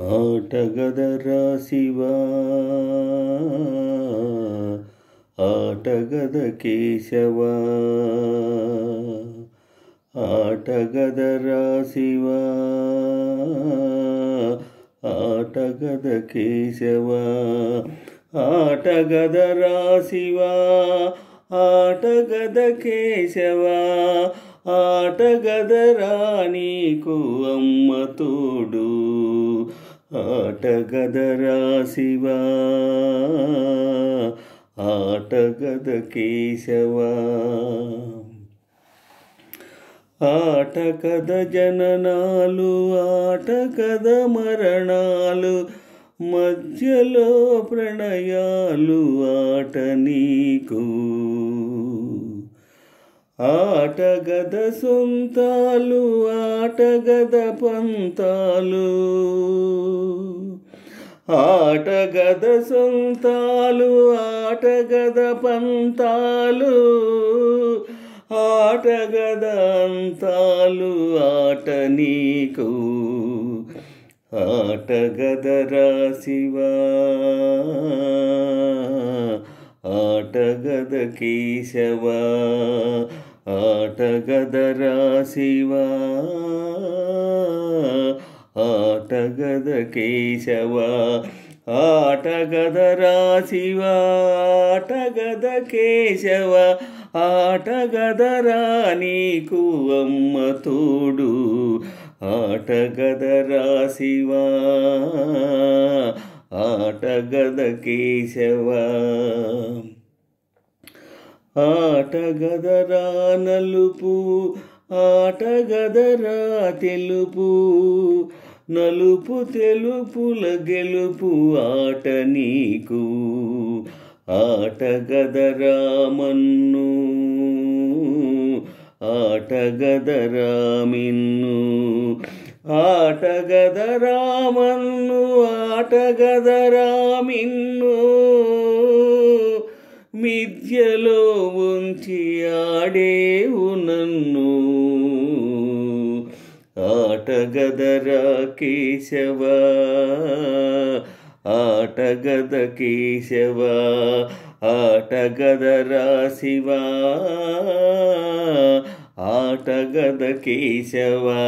ఆటగదరా శివా ఆటగద కేశవా ఆటగదరా శివా ఆటగద కేశవా ఆటగదరా శివా ఆటగద కేశవా ఆటగదరా నీకు అమ్మ తోడు ఆటగదరా శివా ఆటగద కేశవా ఆటగద జననాలు ఆటగద మరణాలు మధ్యలో ప్రణయాలు ఆట నీకు ఆటగద సొంతాలు ఆటగద పంతాలు ఆటగద సొంతాలు ఆటగద పంతాలు ఆటగద అంతాలు ఆట నీకు ఆటగదరా శివా ఆటగద కేశవా ఆటగదరా శివా ఆటగద కేశవా ఆటగదరా శివా ఆటగద కేశవా ఆటగదరా నీకు అమ్మ తోడు ఆటగదరా శివా ఆటగద కేశవా ఆటగదరా నలుపు ఆటగదరా తెలుపు నలుపు తెలుపుల గెలుపు ఆట నీకు ఆటగదరా మన్ను ఆటగదరా మిన్ను ఆటగదరా మన్ను ఆటగదరా మిన్ను మిథ్యలో ఉంచి ఆడేవు నన్ను ఆటగదరా కేశవా ఆటగద కేశవా ఆటగదరా శివా ఆటగద కేశవా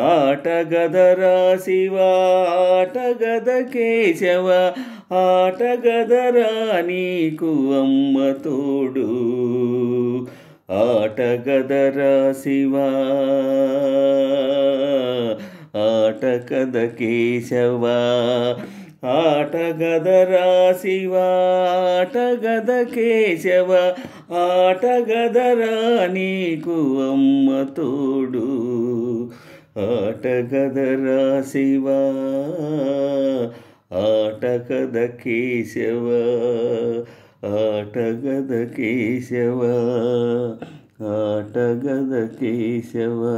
ఆటగదరా శివా ఆటగద కేశవా ఆటగదరా నీకు అమ్మ తోడు ఆటగదరా శివా ఆటగద కేశవా ఆటగదరా శివా ఆటగద కేశవా ఆటగదరా నీకు అమ్మ తోడు ఆటగదరా శివా ఆటగద కేశవా ఆటగద కేశవా ఆటగద కేశవా